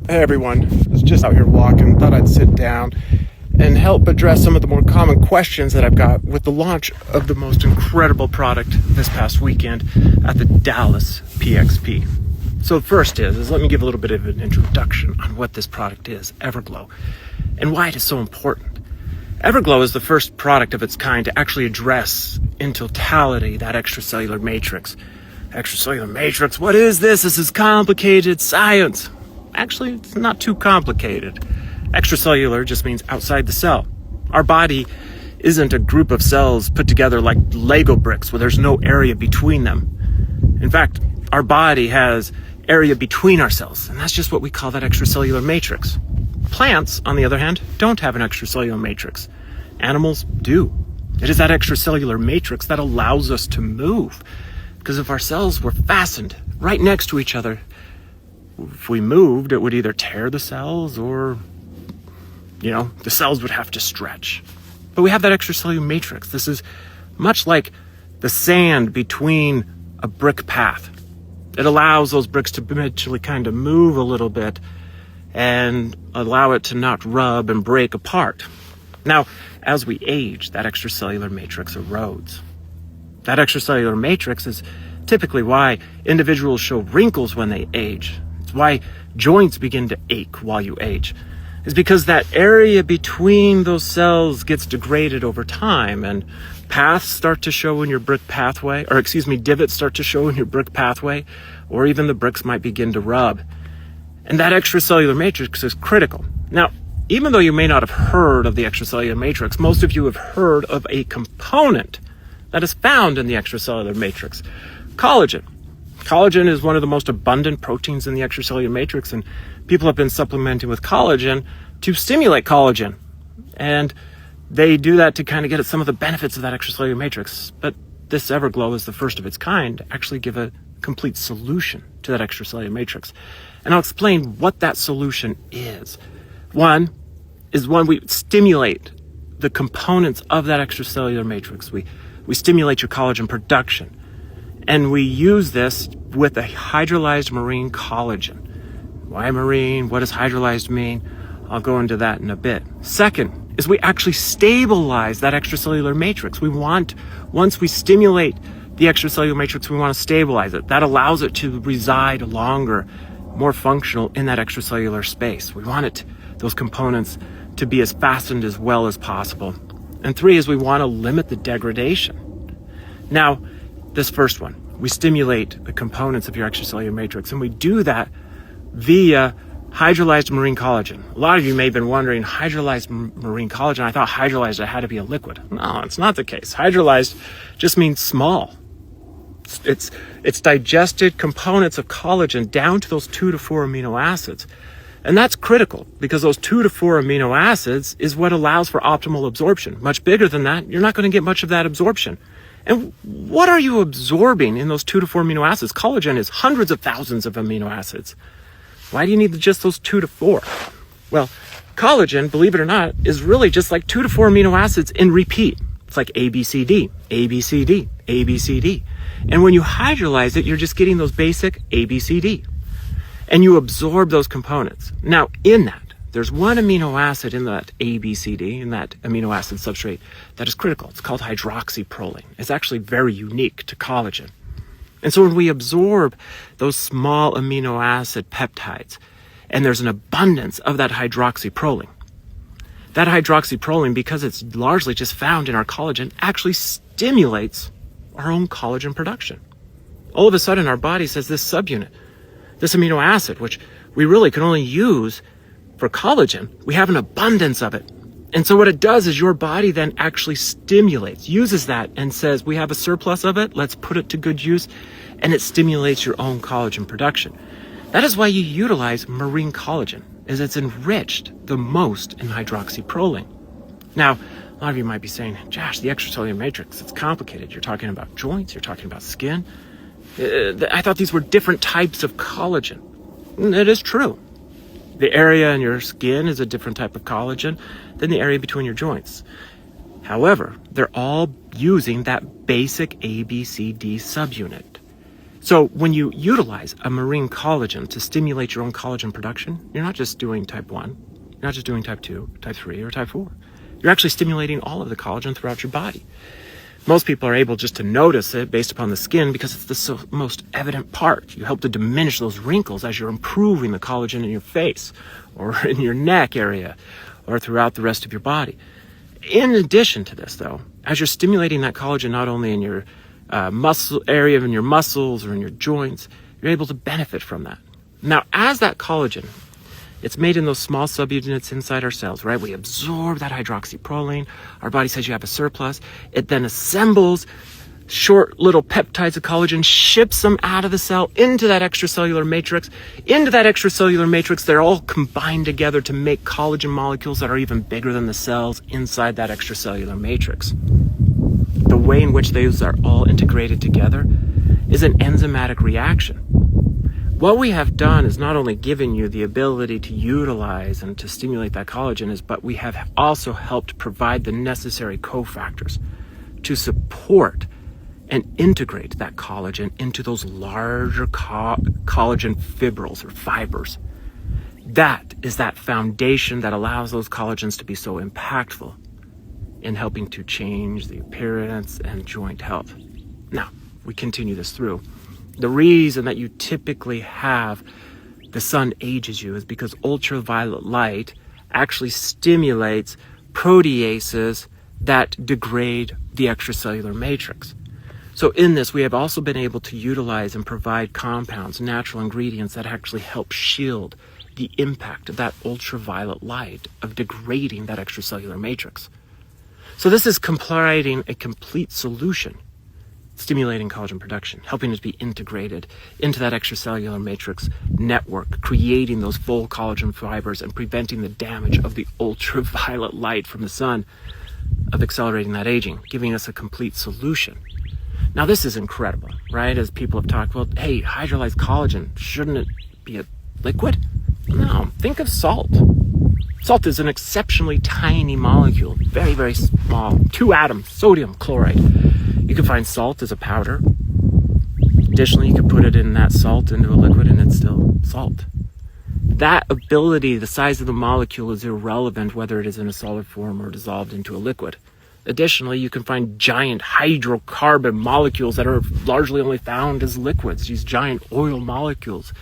Hey everyone, I was just out here walking, thought I'd sit down and help address some of the more common questions that I've got with the launch of the most incredible product this past weekend at the Dallas PXP. So first is let me give a little bit of an introduction on what this product is, EverGlow, and why it is so important. EverGlow is the first product of its kind to actually address in totality that extracellular matrix. Extracellular matrix, what is this? This is complicated science. Actually, it's not too complicated. Extracellular just means outside the cell. Our body isn't a group of cells put together like Lego bricks where there's no area between them. In fact, our body has area between our cells, and that's just what we call that extracellular matrix. Plants, on the other hand, don't have an extracellular matrix. Animals do. It is that extracellular matrix that allows us to move. Because if our cells were fastened right next to each other, if we moved, it would either tear the cells or, the cells would have to stretch. But we have that extracellular matrix. This is much like the sand between a brick path. It allows those bricks to eventually kind of move a little bit and allow it to not rub and break apart. Now, as we age, that extracellular matrix erodes. That extracellular matrix is typically why individuals show wrinkles when they age. It's why joints begin to ache while you age. It's because that area between those cells gets degraded over time, and paths start to show in your brick pathway, divots start to show in your brick pathway, or even the bricks might begin to rub. And that extracellular matrix is critical. Now, even though you may not have heard of the extracellular matrix, most of you have heard of a component that is found in the extracellular matrix, collagen. Collagen is one of the most abundant proteins in the extracellular matrix, and people have been supplementing with collagen to stimulate collagen. And they do that to kind of get at some of the benefits of that extracellular matrix. But this EverGlow is the first of its kind to actually give a complete solution to that extracellular matrix. And I'll explain what that solution is. One is when we stimulate the components of that extracellular matrix. We stimulate your collagen production. And we use this with a hydrolyzed marine collagen. Why marine? What does hydrolyzed mean? I'll go into that in a bit. Second is we actually stabilize that extracellular matrix. Once we stimulate the extracellular matrix, we want to stabilize it. That allows it to reside longer, more functional in that extracellular space. We want those components to be as fastened as well as possible. And three is we want to limit the degradation. Now, this first one, we stimulate the components of your extracellular matrix, and we do that via hydrolyzed marine collagen. A lot of you may have been wondering, hydrolyzed marine collagen, I thought hydrolyzed it had to be a liquid. No, it's not the case. Hydrolyzed just means small. It's digested components of collagen down to those 2 to 4 amino acids. And that's critical because those 2 to 4 amino acids is what allows for optimal absorption. Much bigger than that, you're not going to get much of that absorption. And what are you absorbing in those 2 to 4 amino acids? Collagen is hundreds of thousands of amino acids. Why do you need just those 2 to 4? Well, collagen, believe it or not, is really just like 2 to 4 amino acids in repeat. It's like A, B, C, D, A, B, C, D, A, B, C, D. And when you hydrolyze it, you're just getting those basic A, B, C, D. And you absorb those components. Now, in that, there's one amino acid in that ABCD, in that amino acid substrate, that is critical. It's called hydroxyproline. It's actually very unique to collagen. And so when we absorb those small amino acid peptides, and there's an abundance of that hydroxyproline, because it's largely just found in our collagen, actually stimulates our own collagen production. All of a sudden, our body says this subunit, this amino acid, which we really can only use for collagen, we have an abundance of it. And so what it does is your body then actually uses that and says, we have a surplus of it, let's put it to good use, and it stimulates your own collagen production. That is why you utilize marine collagen, is it's enriched the most in hydroxyproline. Now, a lot of you might be saying, Josh, the extracellular matrix, it's complicated. You're talking about joints, you're talking about skin. I thought these were different types of collagen. It is true. The area in your skin is a different type of collagen than the area between your joints. However, they're all using that basic ABCD subunit. So when you utilize a marine collagen to stimulate your own collagen production, you're not just doing type 1, you're not just doing type 2, type 3, or type 4. You're actually stimulating all of the collagen throughout your body. Most people are able just to notice it based upon the skin because it's the most evident part. You help to diminish those wrinkles as you're improving the collagen in your face or in your neck area or throughout the rest of your body. In addition to this, though, as you're stimulating that collagen not only in your muscle area, in your muscles or in your joints, you're able to benefit from that. Now, as that collagen, it's made in those small subunits inside our cells, right? We absorb that hydroxyproline. Our body says you have a surplus. It then assembles short little peptides of collagen, ships them out of the cell into that extracellular matrix. Into that extracellular matrix, they're all combined together to make collagen molecules that are even bigger than the cells inside that extracellular matrix. The way in which those are all integrated together is an enzymatic reaction. What we have done is not only given you the ability to utilize and to stimulate that collagen, but we have also helped provide the necessary cofactors to support and integrate that collagen into those larger collagen fibrils or fibers. That is that foundation that allows those collagens to be so impactful in helping to change the appearance and joint health. Now, we continue this through. The reason that you typically have the sun ages you is because ultraviolet light actually stimulates proteases that degrade the extracellular matrix. So in this, we have also been able to utilize and provide compounds, natural ingredients that actually help shield the impact of that ultraviolet light of degrading that extracellular matrix. So this is providing a complete solution, stimulating collagen production, helping it to be integrated into that extracellular matrix network, creating those full collagen fibers and preventing the damage of the ultraviolet light from the sun, of accelerating that aging, giving us a complete solution. Now this is incredible, right? As people have talked, well, hey, hydrolyzed collagen, shouldn't it be a liquid? No, think of salt. Salt is an exceptionally tiny molecule, very, very small, 2 atoms, sodium chloride. You can find salt as a powder. Additionally, you can put it in that salt into a liquid and it's still salt. That ability, the size of the molecule, is irrelevant whether it is in a solid form or dissolved into a liquid. Additionally, you can find giant hydrocarbon molecules that are largely only found as liquids, these giant oil molecules.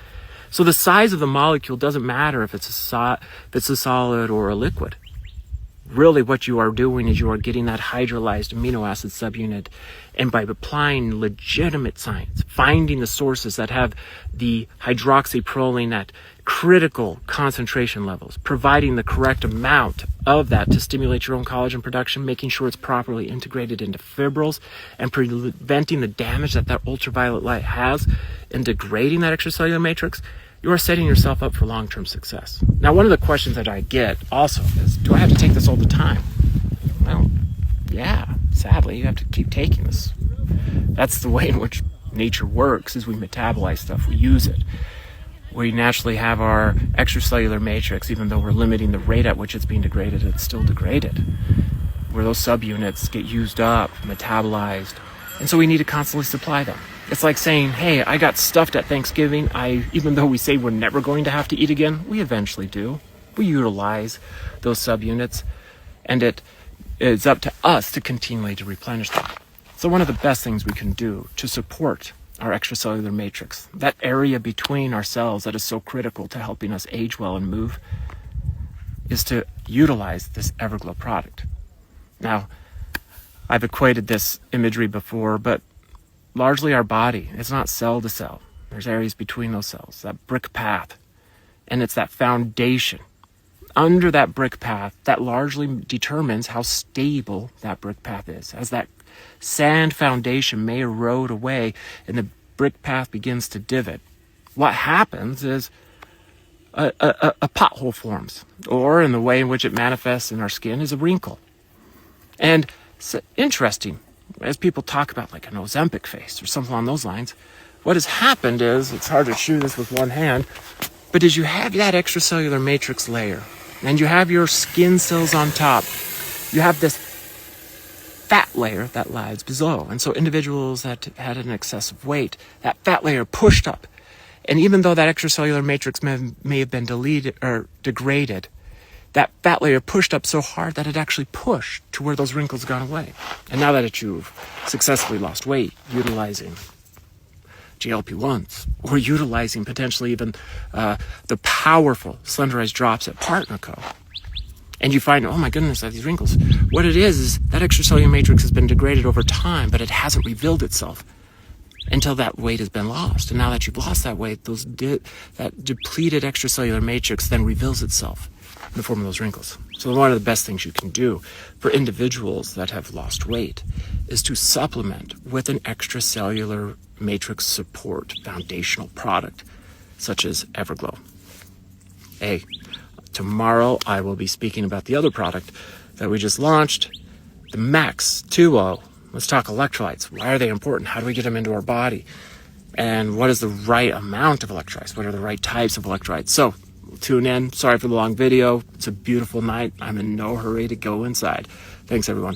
So the size of the molecule doesn't matter if it's a solid or a liquid. Really what you are doing is you are getting that hydrolyzed amino acid subunit, and by applying legitimate science, finding the sources that have the hydroxyproline at critical concentration levels, providing the correct amount of that to stimulate your own collagen production, making sure it's properly integrated into fibrils, and preventing the damage that that ultraviolet light has in degrading that extracellular matrix, you are setting yourself up for long-term success. Now, one of the questions that I get also is, do I have to take this all the time? Well, yeah, sadly, you have to keep taking this. That's the way in which nature works, is we metabolize stuff, we use it. We naturally have our extracellular matrix, even though we're limiting the rate at which it's being degraded, it's still degraded. Where those subunits get used up, metabolized, and so we need to constantly supply them. It's like saying, hey, I got stuffed at Thanksgiving. Even though we say we're never going to have to eat again, we eventually do. We utilize those subunits, and it is up to us to continually to replenish them. So one of the best things we can do to support our extracellular matrix, that area between our cells that is so critical to helping us age well and move, is to utilize this EverGlow product. Now, I've equated this imagery before, but largely our body, it's not cell to cell. There's areas between those cells, that brick path. And it's that foundation under that brick path that largely determines how stable that brick path is. As that sand foundation may erode away and the brick path begins to divot, what happens is a pothole forms, or in the way in which it manifests in our skin is a wrinkle. And it's interesting, as people talk about like an Ozempic face or something along those lines, what has happened is, it's hard to chew this with one hand, but as you have that extracellular matrix layer and you have your skin cells on top, you have this fat layer that lies below. And so individuals that had an excessive weight, that fat layer pushed up. And even though that extracellular matrix may have been deleted or degraded, that fat layer pushed up so hard that it actually pushed to where those wrinkles gone away. And now that you've successfully lost weight utilizing GLP-1s or utilizing potentially even the powerful Slenderize drops at Partner Co., and you find, oh my goodness, I have these wrinkles. What it is that extracellular matrix has been degraded over time, but it hasn't revealed itself until that weight has been lost. And now that you've lost that weight, that depleted extracellular matrix then reveals itself in the form of those wrinkles. So one of the best things you can do for individuals that have lost weight is to supplement with an extracellular matrix support foundational product, such as EverGlow. Tomorrow I will be speaking about the other product that we just launched, the Max 2.0. Let's talk electrolytes. Why are they important? How do we get them into our body? And what is the right amount of electrolytes? What are the right types of electrolytes? So tune in. Sorry for the long video. It's a beautiful night. I'm in no hurry to go inside. Thanks, everyone.